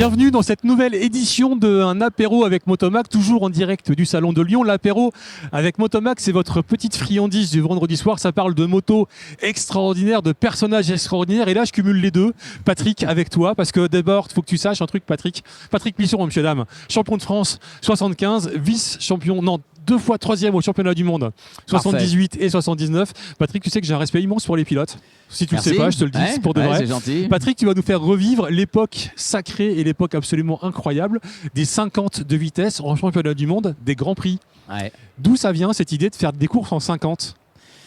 Bienvenue dans cette nouvelle édition d'un apéro avec Motomac, toujours en direct du Salon de Lyon. L'apéro avec Motomac, c'est votre petite friandise du vendredi soir. Ça parle de motos extraordinaires, de personnages extraordinaires. Et là, je cumule les deux. Patrick, avec toi, parce que d'abord, il faut que tu saches un truc, Patrick. Patrick Pisson, monsieur, dame, champion de France 75, vice-champion, non, 2 fois 3e au championnat du monde, 78 Parfait. Et 79. Patrick, tu sais que j'ai un respect immense pour les pilotes. Si tu ne le sais pas, je te le dis, c'est pour de vrai. C'est gentil. Patrick, tu vas nous faire revivre l'époque sacrée et l'époque absolument incroyable des 50 de vitesse en championnat du monde, des Grands Prix. Ouais. D'où ça vient cette idée de faire des courses en 50 ?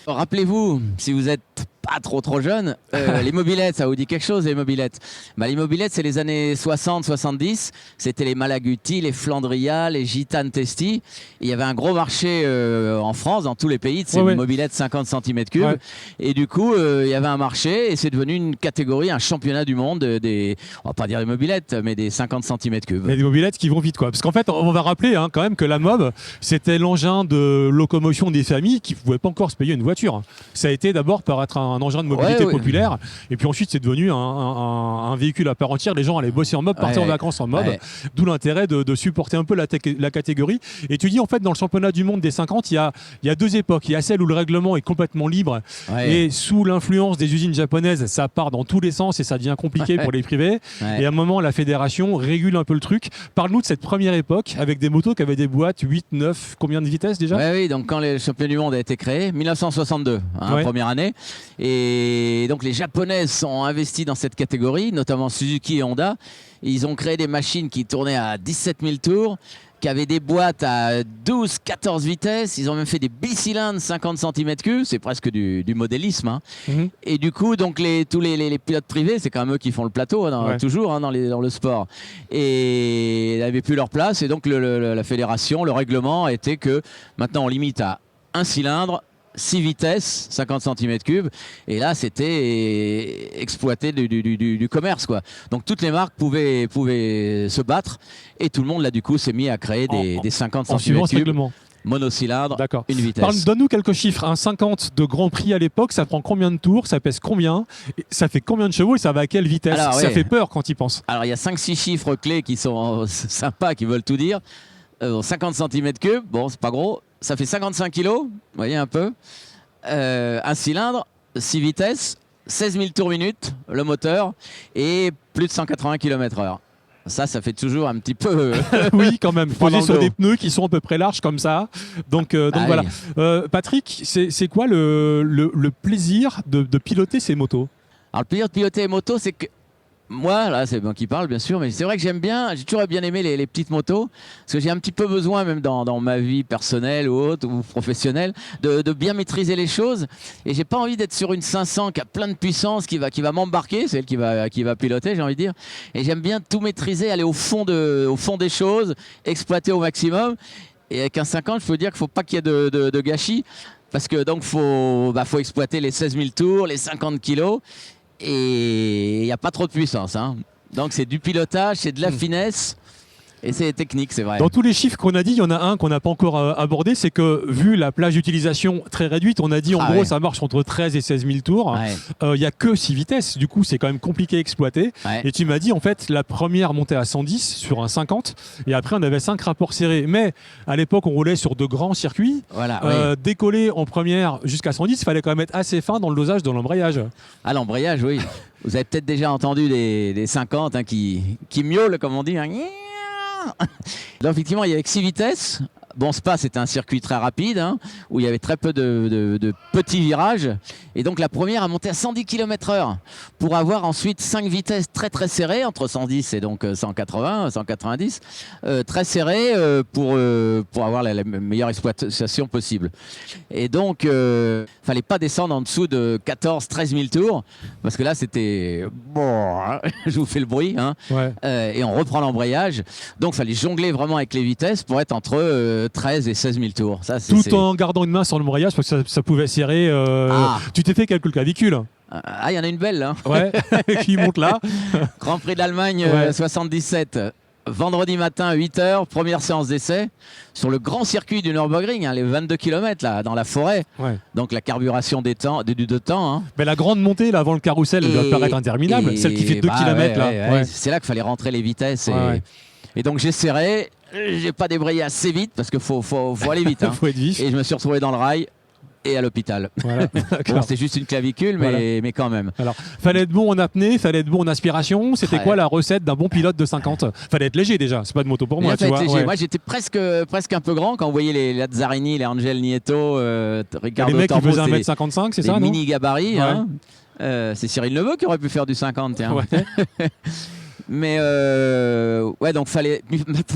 Rappelez-vous, si vous êtes pas trop jeune, les mobylettes, ça vous dit quelque chose, les mobylettes? Les mobylettes, c'est les années 60-70. C'était les Malaguti, les Flandria, les Gitane Testi. Il y avait un gros marché en France, dans tous les pays, de ces mobylettes 50 cm3. Ouais. Et du coup, il y avait un marché et c'est devenu une catégorie, un championnat du monde des, on va pas dire des mobylettes, mais des 50 cm3. Mais des mobylettes qui vont vite, quoi. Parce qu'en fait, on va rappeler quand même que la mob, c'était l'engin de locomotion des familles qui ne pouvaient pas encore se payer une voiture. Ça a été d'abord par être un engin de mobilité populaire, et puis ensuite c'est devenu un véhicule à part entière. Les gens allaient bosser en mob, partir en vacances en mob, d'où l'intérêt de supporter un peu la catégorie. Et tu dis en fait dans le championnat du monde des 50, il y a deux époques. Il y a celle où le règlement est complètement libre et sous l'influence des usines japonaises, ça part dans tous les sens et ça devient compliqué pour les privés. Et à un moment, la fédération régule un peu le truc. Parle-nous de cette première époque avec des motos qui avaient des boîtes 8, 9, combien de vitesses déjà? Oui, donc quand le championnat du monde a été créé, 1962, première année. Et donc les Japonaises ont investi dans cette catégorie, notamment Suzuki et Honda. Ils ont créé des machines qui tournaient à 17 000 tours, qui avaient des boîtes à 12-14 vitesses. Ils ont même fait des bicylindres 50 cm3, c'est presque du modélisme. Et du coup, donc tous les pilotes privés, c'est quand même eux qui font le plateau, toujours dans le sport. Et ils n'avaient plus leur place. Et donc la fédération, le règlement était que maintenant on limite à un cylindre, 6 vitesses, 50 cm3, et là c'était exploité du commerce, quoi. Donc toutes les marques pouvaient se battre, et tout le monde là du coup s'est mis à créer des 50 cm3 monocylindre, une vitesse. Donne-nous quelques chiffres. Un 50 de Grand Prix à l'époque, ça prend combien de tours? Ça pèse combien? Ça fait combien de chevaux et ça va à quelle vitesse? Alors, ça fait peur quand il pense. Alors il y a 5-6 chiffres clés qui sont sympas, qui veulent tout dire. 50 cm3, bon c'est pas gros. Ça fait 55 kg, vous voyez un peu. Un cylindre, 6 vitesses, 16 000 tours minute, le moteur, et plus de 180 km/h. Ça fait toujours un petit peu... oui, quand même. Posé sur des pneus qui sont à peu près larges comme ça. Donc voilà. Patrick, c'est quoi le plaisir de piloter ces motos? Alors, le plaisir de piloter les motos, c'est que moi, là, c'est moi qui parle, bien sûr, mais c'est vrai que j'ai toujours bien aimé les petites motos, parce que j'ai un petit peu besoin, même dans ma vie personnelle ou autre, ou professionnelle, de bien maîtriser les choses. Et j'ai pas envie d'être sur une 500 qui a plein de puissance, qui va m'embarquer, c'est elle qui va piloter, j'ai envie de dire. Et j'aime bien tout maîtriser, aller au fond des choses, exploiter au maximum. Et avec un 50, je peux dire qu'il faut pas qu'il y ait de gâchis, parce que donc faut exploiter les 16 000 tours, les 50 kilos. Et il n'y a pas trop de puissance. Donc c'est du pilotage, c'est de la finesse et c'est technique, c'est vrai. Dans tous les chiffres qu'on a dit, il y en a un qu'on n'a pas encore abordé, c'est que vu la plage d'utilisation très réduite, on a dit en gros ça marche entre 13 et 16 000 tours. Il n'y a que 6 vitesses, du coup c'est quand même compliqué à exploiter. Et tu m'as dit en fait la première montait à 110 sur un 50 et après on avait 5 rapports serrés. Mais à l'époque on roulait sur de grands circuits. Décoller en première jusqu'à 110, il fallait quand même être assez fin dans le dosage de l'embrayage. Ah, l'embrayage, oui. Vous avez peut-être déjà entendu des 50 qui miaulent, comme on dit. Donc effectivement, il y avait 6 vitesses. Bon, Spa, c'était un circuit très rapide, où il y avait très peu de petits virages. Et donc la première a monté à 110 km/h pour avoir ensuite 5 vitesses très très serrées, entre 110 et donc 180, 190, très serrées pour avoir la meilleure exploitation possible. Et donc, fallait pas descendre en dessous de 14-13 000 tours, parce que là c'était... Bon, je vous fais le bruit, et on reprend l'embrayage. Donc, fallait jongler vraiment avec les vitesses pour être entre 13 et 16 000 tours. Ça, tout en gardant une main sur l'embrayage parce que ça pouvait serrer. Tu t'es fait quelques clavicules? Il y en a une belle là. Ouais, qui monte là. Grand Prix d'Allemagne 77. vendredi matin, 8h, première séance d'essai sur le grand circuit du Nürburgring, hein, les 22 km là, dans la forêt. Ouais. Donc la carburation du temps. Hein. Mais la grande montée là, avant le carrousel, elle doit paraître interminable. Celle qui fait 2 km là. Ouais. C'est là qu'il fallait rentrer les vitesses. Et donc j'ai serré. J'ai pas débrayé assez vite parce qu'il faut aller vite. Hein. Faut être vif. Et je me suis retrouvé dans le rail. Et à l'hôpital. Voilà. Bon, c'était juste une clavicule, mais quand même. Alors, fallait être bon en apnée, fallait être bon en aspiration. C'était quoi la recette d'un bon pilote de 50? Fallait être léger déjà. C'est pas de moto pour moi, tu vois. Moi, j'étais presque un peu grand quand vous voyez les Lazzarini, les Angel Nieto, Ricardo les mecs Tormo, qui faisaient 1m55, c'est ça, non? Mini gabarits. Hein. C'est Cyril Neveu qui aurait pu faire du 50, tiens. Mais donc fallait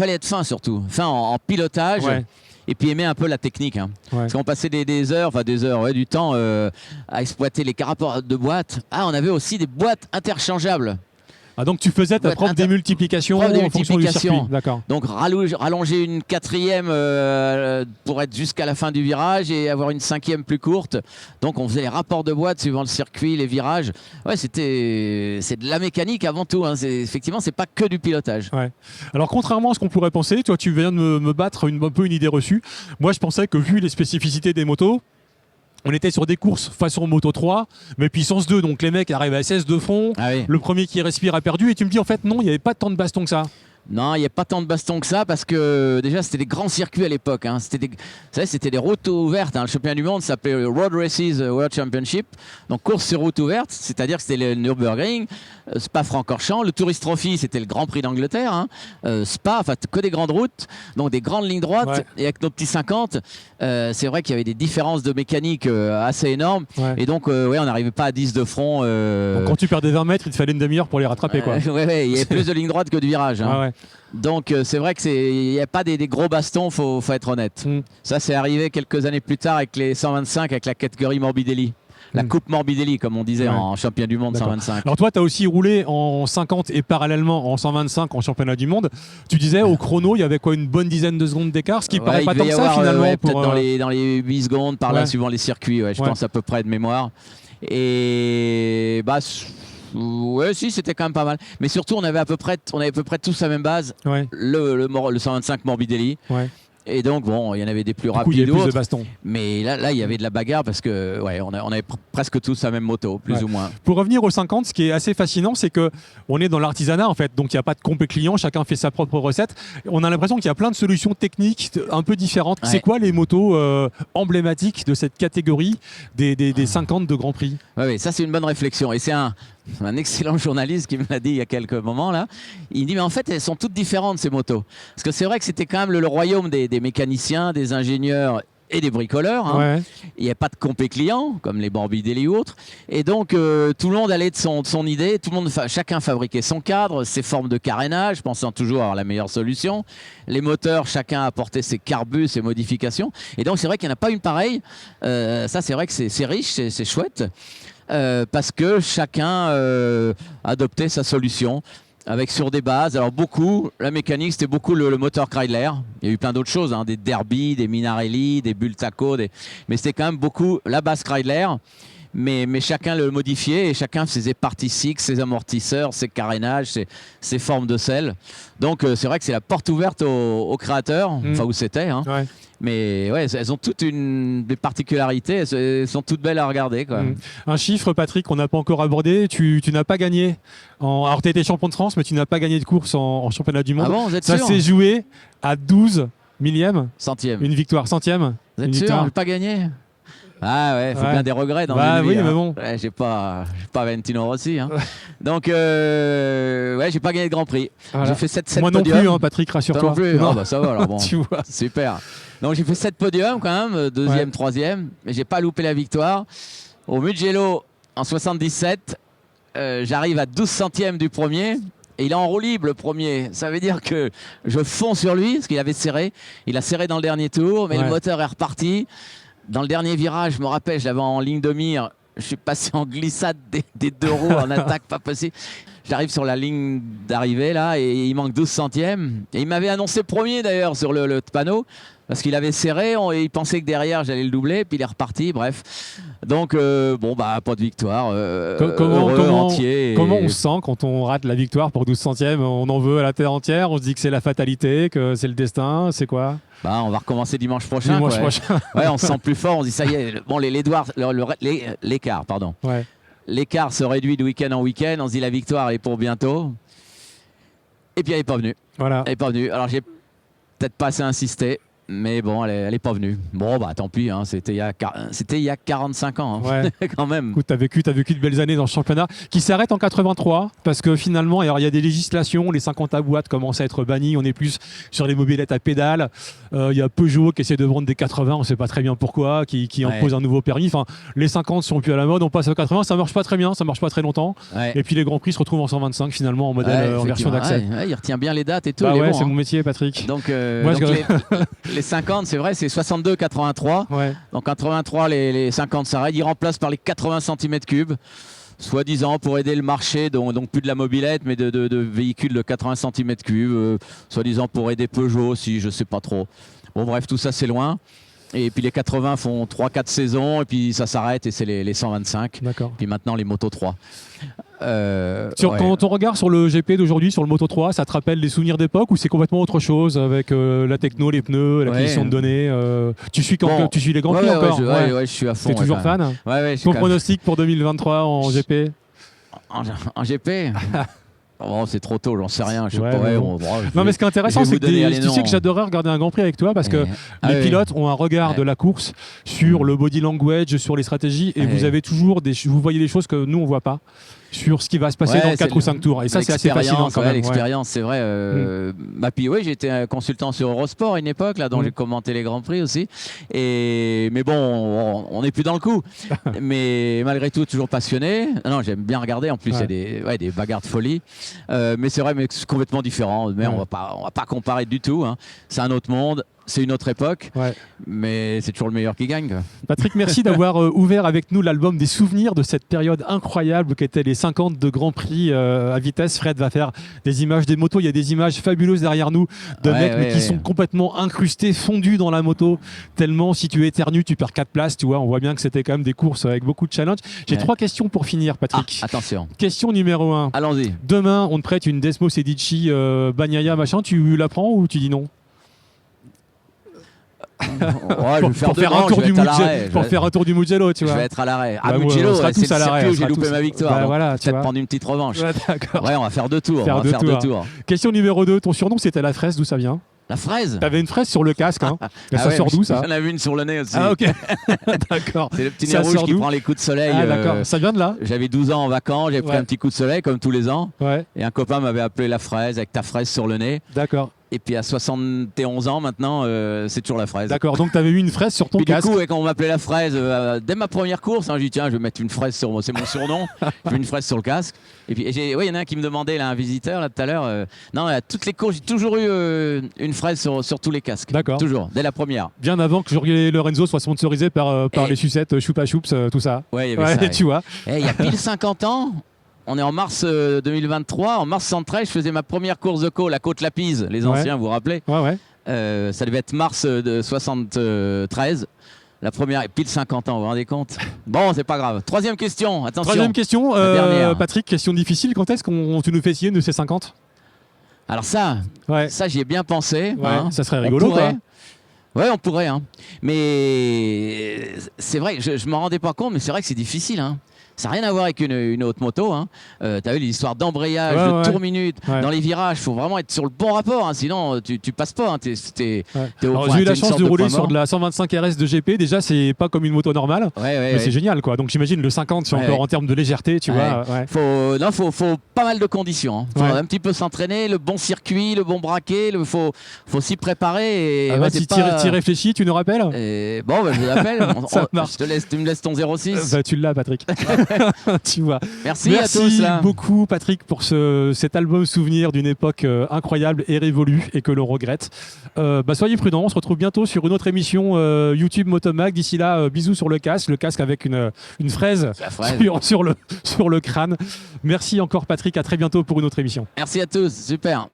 être fin surtout, fin en pilotage. Et puis aimer un peu la technique. Hein. Parce qu'on passait des heures, du temps à exploiter les rapports de boîtes. Ah, on avait aussi des boîtes interchangeables. Ah, donc tu faisais ta propre démultiplication en fonction du circuit. D'accord. Donc rallonger une 4e pour être jusqu'à la fin du virage et avoir une 5e plus courte. Donc on faisait les rapports de boîte suivant le circuit, les virages. Ouais, c'est de la mécanique avant tout. Hein. Effectivement, c'est pas que du pilotage. Ouais. Alors contrairement à ce qu'on pourrait penser, toi tu viens de me battre un peu une idée reçue. Moi je pensais que vu les spécificités des motos, on était sur des courses façon Moto 3, mais puissance 2, donc les mecs arrivent à 16 de fond, le premier qui respire a perdu, et tu me dis en fait non, il n'y avait pas tant de baston que ça. Non, il n'y a pas tant de baston que ça parce que déjà c'était des grands circuits à l'époque. Hein. C'était des routes ouvertes. Hein. Le championnat du monde s'appelait Road Races World Championship. Donc course sur route ouverte, c'est-à-dire que c'était le Nürburgring, Spa-Francorchamps. Le Tourist Trophy, c'était le Grand Prix d'Angleterre. Hein. Spa, enfin que des grandes routes, donc des grandes lignes droites. Et avec nos petits 50, c'est vrai qu'il y avait des différences de mécanique assez énormes. Et donc on n'arrivait pas à 10 de front. Donc quand tu perdais 20 mètres, il te fallait une demi-heure pour les rattraper. Il y avait plus de lignes droites que de virages. Hein. Donc c'est vrai qu'il n'y a pas des gros bastons, faut être honnête. Ça c'est arrivé quelques années plus tard avec les 125, avec la catégorie Morbidelli. La coupe Morbidelli, comme on disait en championnat du monde 125. Alors toi, tu as aussi roulé en 50 et parallèlement en 125 en championnat du monde. Tu disais au chrono, il y avait quoi, une bonne dizaine de secondes d'écart, ce qui paraît pas tant que ça finalement. Peut-être dans les 8 secondes par là, suivant les circuits, je pense à peu près de mémoire. Et si, c'était quand même pas mal. Mais surtout, on avait à peu près tous la même base. Le 125 Morbidelli. Et donc, bon, il y en avait des plus rapides. Il y avait plus de baston. Mais là, il y avait de la bagarre parce que, on avait presque tous la même moto, plus ou moins. Pour revenir aux 50, ce qui est assez fascinant, c'est qu'on est dans l'artisanat, en fait. Donc, il n'y a pas de compé client, chacun fait sa propre recette. On a l'impression qu'il y a plein de solutions techniques un peu différentes. C'est quoi les motos emblématiques de cette catégorie des 50 de Grand Prix? Oui, ça, c'est une bonne réflexion. Et c'est un excellent journaliste qui me l'a dit il y a quelques moments là. Il dit mais en fait elles sont toutes différentes ces motos. Parce que c'est vrai que c'était quand même le royaume des mécaniciens, des ingénieurs et des bricoleurs. Hein. Il n'y a pas de compé client comme les Morbidelli ou autres. Et donc tout le monde allait de son idée. Chacun fabriquait son cadre, ses formes de carénage, pensant toujours avoir la meilleure solution. Les moteurs, chacun apportait ses carbus, ses modifications. Et donc c'est vrai qu'il n'y en a pas une pareille. Ça c'est vrai que c'est riche, c'est chouette. Parce que chacun adoptait sa solution sur des bases. Alors la mécanique c'était beaucoup le moteur Kreidler. Il y a eu plein d'autres choses, des Derby, des Minarelli, des Bultaco, mais c'était quand même beaucoup la base Kreidler. Mais chacun le modifiait et chacun faisait partie six, ses amortisseurs, ses carénages, ses formes de selle. Donc c'est vrai que c'est la porte ouverte aux créateurs, enfin où c'était. Hein. Mais elles ont toutes des particularités, elles sont toutes belles à regarder. Quoi. Un chiffre, Patrick, qu'on n'a pas encore abordé, tu n'as pas gagné. Alors tu étais champion de France, mais tu n'as pas gagné de course en championnat du monde. Ah bon, vous êtes sûr ? Ça s'est joué à 12 millièmes. Centième. Une victoire, centième. Vous êtes sûr, je n'ai pas gagné ? Ah ouais, faut bien des regrets dans une vie. Oui, mais bon. J'ai pas Valentino Rossi. Hein. Donc, j'ai pas gagné de Grand Prix. Voilà. J'ai fait 7 podiums. Moi non plus, hein, Patrick, rassure-toi. Non plus. Non. Ça va alors bon. Tu vois. Super. Donc j'ai fait 7 podiums quand même, deuxième, troisième, mais j'ai pas loupé la victoire. Au Mugello en 77, j'arrive à 12 centièmes du premier. Et il est en roue libre le premier. Ça veut dire que je fonds sur lui, parce qu'il avait serré. Il a serré dans le dernier tour, mais le moteur est reparti. Dans le dernier virage, je me rappelle, je l'avais en ligne de mire. Je suis passé en glissade des deux roues, en attaque, pas possible. J'arrive sur la ligne d'arrivée là et il manque 12 centièmes. Et il m'avait annoncé premier d'ailleurs sur le panneau. parce qu'il avait serré, il pensait que derrière j'allais le doubler, puis il est reparti, bref. Donc bon bah pas de victoire. Comment entier. On se sent quand on rate la victoire pour 12 centièmes? On en veut à la terre entière, on se dit que c'est la fatalité, que c'est le destin, c'est quoi? Bah, on va recommencer dimanche prochain. Ouais, on se sent plus fort, on se dit ça y est, bon l'écart, pardon. Ouais. L'écart se réduit de week-end en week-end, on se dit la victoire elle est pour bientôt. Et puis elle n'est pas venue. Voilà. Elle n'est pas venue. Alors j'ai peut-être pas assez insisté, mais bon, elle n'est pas venue. Bon, bah tant pis, hein, c'était il y a 45 ans, hein, ouais. quand même. Écoute, t'as vécu de belles années dans ce championnat qui s'arrête en 83 parce que finalement, alors il y a des législations, les 50 à boîte commencent à être bannis, on est plus sur les mobylettes à pédales. Il y a Peugeot qui essaie de vendre des 80, on ne sait pas très bien pourquoi, qui impose un nouveau permis. Enfin, les 50 sont plus à la mode, on passe aux 80, ça marche pas très bien, ça marche pas très longtemps. Ouais. Et puis les Grands Prix se retrouvent en 125 finalement en modèle en version d'accès. Il retient bien les dates et tout. Bah ouais, c'est mon métier, Patrick. Donc, les 50, c'est vrai, c'est 62-83. Ouais. Donc 83, les 50 s'arrêtent. Ils remplacent par les 80 cm3, soi-disant pour aider le marché, donc plus de la mobilette, mais de véhicules de 80 cm3, soi-disant pour aider Peugeot aussi, je sais pas trop. Bon bref, tout ça c'est loin. Et puis les 80 font 3-4 saisons, et puis ça s'arrête, et c'est les 125. D'accord. Puis maintenant les Moto 3. Quand on regarde sur le GP d'aujourd'hui, sur le Moto 3, ça te rappelle des souvenirs d'époque ou c'est complètement autre chose avec la techno, les pneus, l'acquisition de données tu suis les Grands Prix encore je suis à fond. T'es toujours fan? Ton pronostic pour 2023 en GP? En GP Oh, c'est trop tôt, j'en sais rien. Non, mais ce qui est intéressant, c'est que tu sais que j'adorerais regarder un Grand Prix avec toi parce que les pilotes ont un regard de la course sur le body language, sur les stratégies, et vous avez toujours vous voyez des choses que nous on voit pas sur ce qui va se passer dans 4 ou 5 tours. Et ça, c'est assez fascinant quand même. L'expérience, c'est vrai. Puis oui, j'étais consultant sur Eurosport à une époque, là, dont j'ai commenté les Grands Prix aussi. Mais bon, on n'est plus dans le coup. Mais malgré tout, toujours passionné. Non, j'aime bien regarder. En plus, il y a des bagarres de folie. Mais c'est vrai, mais c'est complètement différent. Mais on va pas comparer du tout. Hein. C'est un autre monde. C'est une autre époque, mais c'est toujours le meilleur qui gagne. Patrick, merci d'avoir ouvert avec nous l'album des souvenirs de cette période incroyable qu'étaient les 50 de Grand Prix à vitesse. Fred va faire des images des motos. Il y a des images fabuleuses derrière nous de mecs qui sont complètement incrustés, fondus dans la moto. Tellement, si tu éternues, tu perds 4 places. Tu vois, on voit bien que c'était quand même des courses avec beaucoup de challenges. J'ai 3 questions pour finir, Patrick. Attention. Question numéro 1. Allons-y. Demain, on te prête une Desmo Sedici Bagnaia machin. Tu la prends ou tu dis non? Pour faire un tour du Mugello, tu vois. Je vais être à l'arrêt. Mugello, c'est le circuit où j'ai loupé ma victoire. Peut-être prendre une petite revanche. Ouais, on va faire 2 tours. Question numéro 2. Ton surnom, c'était la fraise. D'où ça vient? La fraise? T'avais une fraise sur le casque, hein. Ça sort d'où, ça? J'en avais une sur le nez aussi. Ah, ok. D'accord. C'est le petit nez rouge qui prend les coups de soleil. Ah, d'accord. Ça vient de là? J'avais 12 ans en vacances, j'ai pris un petit coup de soleil, comme tous les ans. Ouais. Et un copain m'avait appelé la fraise, avec ta fraise sur le nez. D'accord. Et puis à 71 ans maintenant, c'est toujours la fraise. D'accord, donc tu avais eu une fraise sur ton casque. Du coup, quand on m'appelait la fraise, dès ma première course, j'ai dit tiens, je vais mettre une fraise sur moi, c'est mon surnom. Je mets une fraise sur le casque. Et puis, il y en a un qui me demandait, là, un visiteur, là, tout à l'heure. Non, à toutes les courses, j'ai toujours eu une fraise sur tous les casques. D'accord. Toujours, dès la première. Bien avant que Jorge Lorenzo soit sponsorisé par les sucettes Choupa Choups, tout ça. Ouais, il y avait ça. Tu vois. Il y a pile 50 ans. On est en mars 2023. En mars 113, je faisais ma première course de call à Côte-Lapise. Les anciens, vous vous rappelez? Ouais. Ça devait être mars de 73. La première, pile 50 ans, vous vous rendez compte? Bon, c'est pas grave. Troisième question, attention. Troisième question, Patrick, question difficile. Quand est-ce que tu nous fais essayer une de ces 50? Alors ça j'y ai bien pensé. Ouais, hein. Ça serait rigolo, quoi. Ouais, on pourrait. Hein. Mais c'est vrai, je m'en rendais pas compte, mais c'est vrai que c'est difficile. Hein. Ça n'a rien à voir avec une autre moto. Hein. Tu as vu l'histoire d'embrayage, de tour minute. Dans les virages, il faut vraiment être sur le bon rapport. Hein. Sinon, tu passes pas. Hein. T'es au point. J'ai eu la chance de rouler sur de la 125 RS de GP. Déjà, c'est pas comme une moto normale. Mais c'est génial, quoi. Donc j'imagine le 50, c'est encore en termes de légèreté, tu vois. Faut pas mal de conditions. Hein. Faut un petit peu s'entraîner, le bon circuit, le bon braquet. Faut s'y préparer. Et, si tu réfléchis, tu nous rappelles? Bon, je l'appelle. Ça marche. Tu me laisses ton 06. Tu l'as, Patrick. Tu vois. Merci à tous. Merci beaucoup, Patrick, pour cet album souvenir d'une époque incroyable et révolue et que l'on regrette. Soyez prudents, on se retrouve bientôt sur une autre émission YouTube Motomag. D'ici là, bisous sur le casque avec une fraise sur le crâne. Merci encore, Patrick, à très bientôt pour une autre émission. Merci à tous, super.